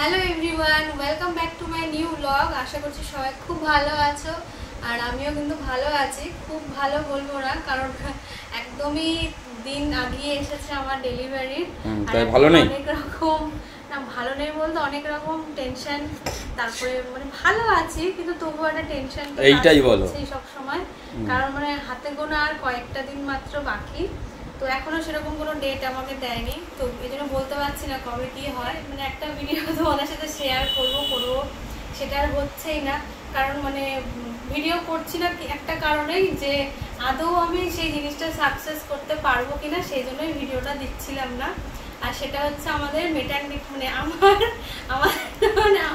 Hello everyone, welcome back to my new blog. আশা করছি সবাই খুব ভালো আছো, আর আমিও কিন্তু ভালো আছি। খুব ভালো বলবো না, কারণ একদমই দিন আগিয়ে এসেছে আমার ডেলিভারির। তাই ভালো নেই, অনেক রকম না, ভালো নেই বলতে অনেক রকম টেনশন। তারপরে মানে ভালো আছি, কিন্তু তবুও একটা টেনশন এইটাই বলো সেই সব সময়। কারণ মানে হাতে গোনা আর কয়েকটা দিন মাত্র বাকি, তো এখনো সেরকম কোনো ডেট আমাকে দেয়নি, তো এই জন্য বলতে পারছি না কবে কি হয়। মানে একটা ভিডিও তোমাদের সাথে শেয়ার করবো সেটা আর হচ্ছেই না, কারণ মানে ভিডিও করছি না একটা কারণেই, যে আদৌ আমি সেই জিনিসটা সাকসেস করতে পারবো কিনা, সেই জন্যই ভিডিওটা দিচ্ছিলাম না। আর সেটা হচ্ছে আমাদের মেটার্নিটি, মানে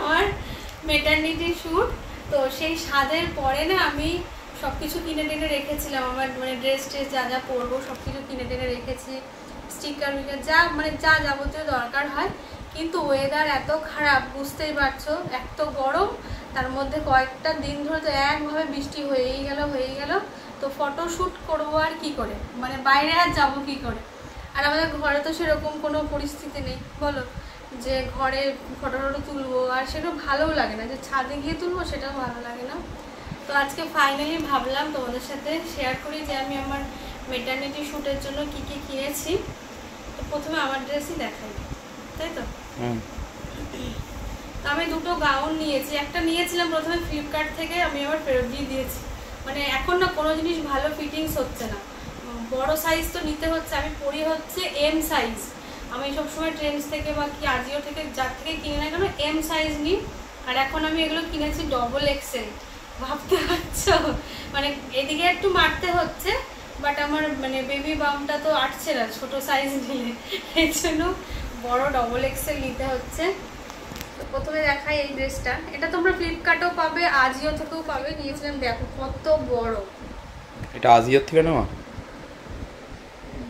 আমার মেটার্নিটি শ্যুট। তো সেই স্বাদের পরে না আমি সব কিছু কিনে টেনে রেখেছিলাম, আমার মানে ড্রেস যা যা পরবো সব কিছু কিনে টেনে রেখেছি, স্টিকার যা মানে যা যাবতীয় দরকার হয়। কিন্তু ওয়েদার এত খারাপ, বুঝতেই পারছো, এত গরম, তার মধ্যে কয়েকটা দিন ধরে তো একভাবে বৃষ্টি হয়েই গেল। তো ফটোশ্যুট করবো আর কি করে, মানে বাইরে আর যাবো কি করে। আর আমাদের ঘরে তো সেরকম কোনো পরিস্থিতি নেই, বলো, যে ঘরে ফটো তুলবো, আর সেটা ভালোও লাগে না, যে ছাদে গিয়ে তুলবো সেটাও ভালো লাগে না। তো আজকে ফাইনালি ভাবলাম তোমাদের সাথে শেয়ার করি যে আমি আমার মেটার্নিটি শ্যুটের জন্য কি কি কিনেছি। তো প্রথমে আমার ড্রেসই দেখাই, তাই তো। তো আমি দুটো গাউন নিয়েছি, একটা নিয়েছিলাম প্রথমে ফ্লিপকার্ট থেকে, আমি আবার ফেরত দিয়ে দিয়েছি। মানে এখন না কোনো জিনিস ভালো ফিটিংস হচ্ছে না, বড় সাইজ তো নিতে হচ্ছে, আমি পরি হচ্ছে এম সাইজ। আমি সবসময় ট্রেন্ডস থেকে বা কি আজিও থেকে যার থেকে কিনে না কেন এম সাইজ নিই, আর এখন আমি এগুলো কিনেছি ডবল এক্সেল। ভাবতে পারছো, মানে এদিকে একটু মারতে হচ্ছে, বাট আমার মানে বেবি বামটা তো আটছে না ছোট সাইজ নিলে, এর জন্য বড় ডবল এক্সেল নিতে হচ্ছে। তো প্রথমে দেখাই এই ড্রেসটা, এটা তোমরা ফ্লিপকার্টেও পাবে, আজিও থেকেও পাবে। নিয়েছিলাম, দেখো কত বড়, এটা আজিওর থেকে নেওয়া,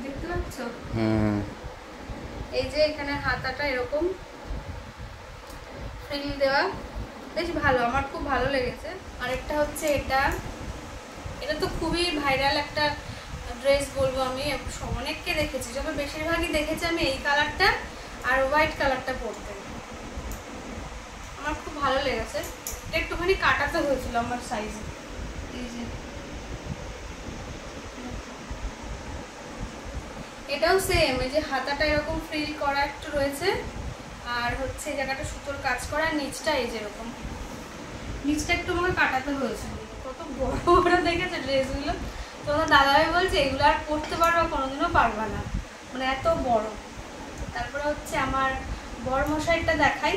দেখতে পাচ্ছ। এই যে এখানে হাতাটা এরকম ফ্রিল দেওয়া, বেশ ভালো, আমার খুব ভালো লেগেছে। আরেকটা হচ্ছে এটা তো খুবই ভাইরাল একটা ড্রেস বলবো আমি, অনেককে দেখেছি, তবে বেশিরভাগই দেখেছি আমি এই কালারটা আর হোয়াইট কালারটা পরতে, আমার খুব ভালো লেগেছে। একটুখানি কাটাতে হয়েছিল আমার সাইজে। এই যে এটাও সেম, এই যে হাতাটা এরকম ফ্রিল করা একটু রয়েছে, আর হচ্ছে এই জায়গাটা সুতোর কাজ করা, নিচটা এই যেরকম, নিচটা একটু আমাকে কাটাতে হয়েছে। কত বড় বড় দেখেছে ড্রেসগুলো, তোমার দাদাভাই বলছে এগুলো আর পরতে পারবা, কোনোদিনও পারবা না, মানে এত বড়। তারপরে হচ্ছে আমার বড় মশাইটা দেখাই,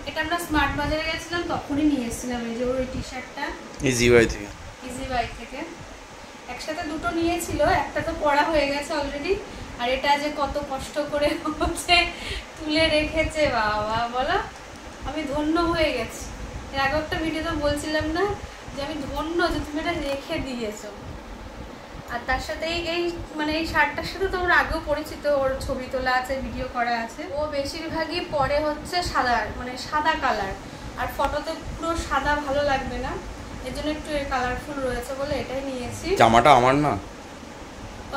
এটা আমরা স্মার্ট বাজারে গেছিলাম তখনই নিয়ে এসেছিলাম, এই যে ওর টি শার্টটা ইজি বাই থেকে একসাথে দুটো নিয়েছিল, একটা তো পরা হয়ে গেছে অলরেডি, আর এটা যে কত কষ্ট করে হচ্ছে তুলে রেখেছে, বাবা বলো, আমি ধন্য হয়ে গেছি। এর আগে একটা ভিডিওতে বলছিলাম না যে আমি ধন্য যে তুমি এটা রেখে দিয়েছো। আর তার সাথে এই মানে এই শার্টটার সাথে তোমরা আগেও পরিচিত, ওর ছবি তোলা আছে, ভিডিও করা আছে। ও বেশিরভাগই পরে হচ্ছে সাদা, মানে সাদা কালার, আর ফটোতে পুরো সাদা ভালো লাগবে না, এর জন্য একটু কালারফুল রয়েছে বলে এটাই নিয়েছি। জামাটা আমার না,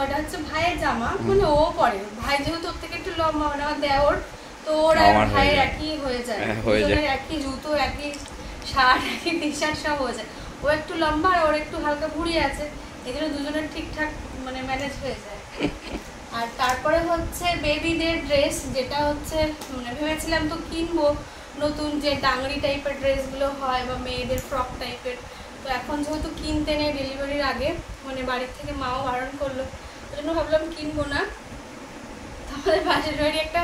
ওটা হচ্ছে ভাইয়ের জামা, মানে ও পরে, ভাই যেহেতু ওর থেকে একটু লম্বা, মানে আমার দেওর, তো ওর আর ভাইয়ের একই হয়ে যায়, একই জুতো, একই শার্ট, একই টি শার্ট সব হয়ে যায়। ও একটু লম্বা আর ওর একটু হালকা ভুঁড়ি আছে, এই জন্য দুজনের ঠিকঠাক মানে ম্যানেজ হয়ে যায়। আর তারপরে হচ্ছে বেবিদের ড্রেস, যেটা হচ্ছে মানে ভেবেছিলাম তো কিনবো নতুন, যে ডাংরি টাইপের ড্রেসগুলো হয় বা মেয়েদের ফ্রক টাইপের, তো এখন যেহেতু কিনতে নেই ডেলিভারির আগে, মানে বাড়ির থেকে মাও বারণ করলো, ওই জন্য ভাবলাম কিনবো না। আমাদের পাশের বাড়ি একটা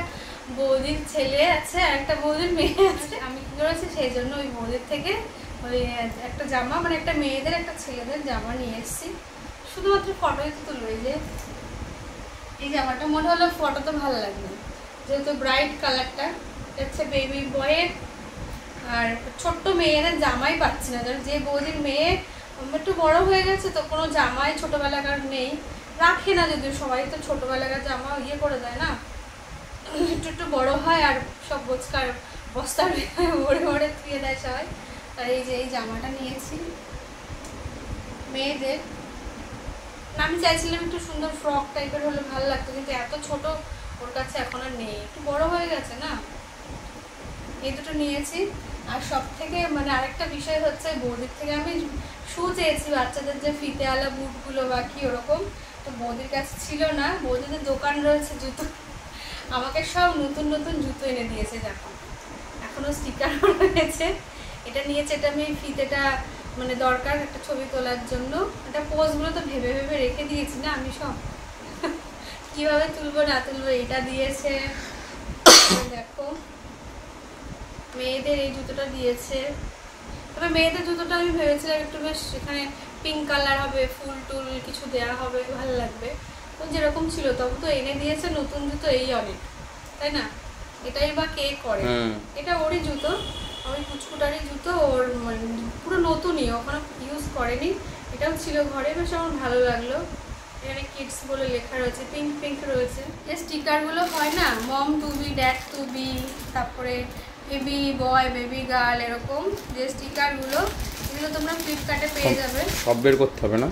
বৌদির ছেলে আছে আর একটা বৌদির মেয়ে আছে, আমি কি করেছি সেই জন্য ওই বৌদির থেকে ওই একটা জামা, মানে একটা মেয়েদের একটা ছেলেদের জামা নিয়ে এসেছি, শুধুমাত্র ফটোই তো তুলবো। এই যে এই জামাটা মনে হলো ফটো তো ভালো লাগবে, যেহেতু ব্রাইট কালারটা, হচ্ছে বেবি বয়ের, আর ছোট্ট মেয়েদের জামাই পাচ্ছি না, যে বৌদির মেয়ে একটু বড় হয়ে গেছে, তো কোনো জামাই ছোটবেলাকার নেই, রাখে না, যদিও সবাই তো ছোটবেলাকার জামা ইয়ে করে দেয় না, একটু বড় হয় আর সব বস্তার ভরে ধুয়ে দেয় সবাই। আর এই যে এই জামাটা নিয়েছি মেয়েদের, আমি চাইছিলাম একটু সুন্দর ফ্রক টাইপের হলে ভালো লাগতো, কিন্তু এত ছোট ওর কাছে এখন আর নেই, একটু বড় হয়ে গেছে না। এই দুটো নিয়েছি। আর সব থেকে মানে আরেকটা বিষয় হচ্ছে, বৌদির থেকে আমি শু চেয়েছি বাচ্চাদের, যে ফিতেওয়ালা বুটগুলো বা কি ওরকম, তো বৌদির কাছে ছিল না। বৌদিদের দোকান রয়েছে জুতো, আমাকে সব নতুন নতুন জুতো এনে দিয়েছে। দেখো এখনো স্টিকার রয়েছে। এটা নিয়েছে, এটা আমি ফিতেটা মানে দরকার একটা ছবি তোলার জন্য। এটা পোজগুলো তো ভেবে ভেবে রেখে দিয়েছি না আমি, সব কিভাবে তুলবো না তুলবো। এটা দিয়েছে, দেখো মেয়েদের এই জুতোটা দিয়েছে। তবে মেয়েদের জুতোটা আমি ভেবেছিলাম একটু বেশ এখানে পিঙ্ক কালার হবে, ফুল টুল কিছু দেওয়া হবে, ভালো লাগবে। তো যেরকম ছিল তবু তো এনে দিয়েছে নতুন জুতো, এই অনেক, তাই না? এটাই বা কে করে? এটা ওরই জুতো, ওই কুচকুটারই জুতো, ওর পুরো নতুনই, ওখানে ইউজ করেনি। এটাও ছিল ঘরে, বেশ আমার ভালো লাগলো। এখানে কিডস বলে লেখা রয়েছে, পিঙ্ক পিঙ্ক রয়েছে। এই স্টিকারগুলো হয় না, mom to be, dad to be, তারপরে বেবি বয়, বেবি গার্ল, এরকম যে স্টিকারগুলো, এগুলো তোমরা ফ্লিপকার্টে পেয়ে যাবে। সব বের করতে হবে না,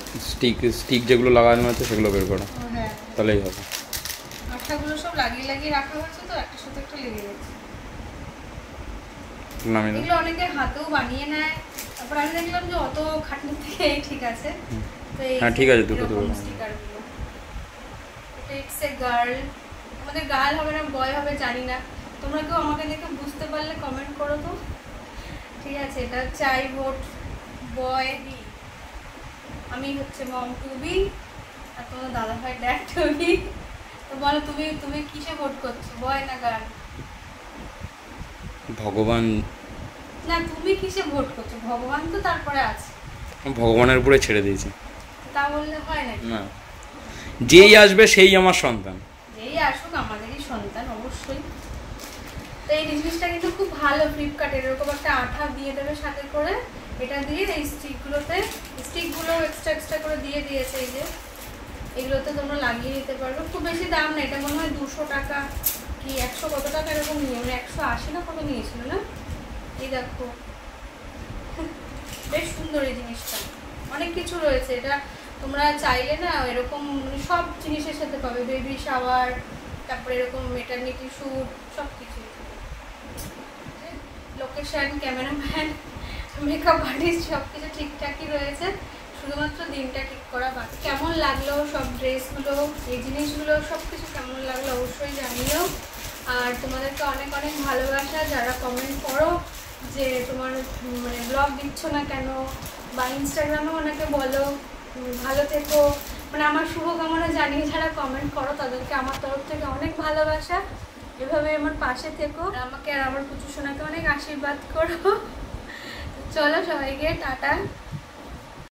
স্টিক যেগুলো লাগানো আছে সেগুলো বের করো, হ্যাঁ তাহলেই হবে। আঠাগুলো সব লাগিয়ে লাগিয়ে রাখা হয়েছে, তো একটা সাথে একটা লেগে গেছে। এগুলো অনেকে হাতেও বানিয়ে নেয়। তারপর আমি দেখলাম যে অত খাটনি থেকে ঠিক আছে। তো হ্যাঁ ঠিক আছে, দুটো দেবো। স্টিকারগুলো, এটা ইটস এ গার্ল, আমাদের গার্ল হবে না বয় হবে জানি না, তোমরা কেউ আমাকে দেখে বুঝতে পারলে কমেন্ট করো তো, ঠিক আছে? এটা হচ্ছে আই ভোট বয়, আমি হচ্ছে মম টু বি, আর তোমার দাদা ভাই ড্যাড টু বি। তো বলো তুমি তুমি কিসে ভোট করছো, বয় না গার্ল? ভগবান না, তুমি কিসে ভোট করছো? ভগবান তো তারপরে আছে, ভগবানের উপরে ছেড়ে দিয়েছি। তা বললে হয় নাকি? না, যেই আসবে সেই আমার সন্তান, যেই আসুক আমাদেরই সন্তান অবশ্যই। তো এই জিনিসটা কিন্তু খুব ভালো, ফ্লিপকার্টের এরকম একটা আঠা দিয়ে দেবে সাথে করে, এটা দিয়ে এই স্টিকগুলো এক্সট্রা করে দিয়ে দিয়েছে। এই যে এগুলোতে তোমরা লাগিয়ে নিতে পারবে, খুব বেশি দাম না, এটা মনে হয় 200 টাকা কি 100 কত টাকা এরকম নিয়ে, মানে 180 না কত নিয়েছিল না। এই দেখো বেশ সুন্দর এই জিনিসটা, অনেক কিছু রয়েছে। এটা তোমরা চাইলে না এরকম মানে সব জিনিসের সাথে পাবে, বেবি শাওয়ার, তারপরে এরকম মেটারনিটি শ্যুট, সব কিছু। লোকেশন, ক্যামেরাম্যান, মেকআপ আর্টিস্ট সব কিছু ঠিকঠাকই রয়েছে, শুধুমাত্র দিনটা ঠিক করা বাকি। কেমন লাগলো সব ড্রেসগুলো, এই জিনিসগুলো সব কিছু কেমন লাগলো অবশ্যই জানিও। আর তোমাদেরকে অনেক অনেক ভালোবাসা, যারা কমেন্ট করো যে তোমার মানে ব্লগ দিচ্ছ না কেন, বা ইনস্টাগ্রামেও অনেকে বলো ভালো থেকো, মানে আমার শুভকামনা জানিয়ে যারা কমেন্ট করো তাদেরকে আমার তরফ থেকে অনেক ভালোবাসা। এভাবে আমার পাশে থেকো, আমাকে আর আমার পুচু সোনাকে অনেক আশীর্বাদ করো। চলো সবাইকে টাটা।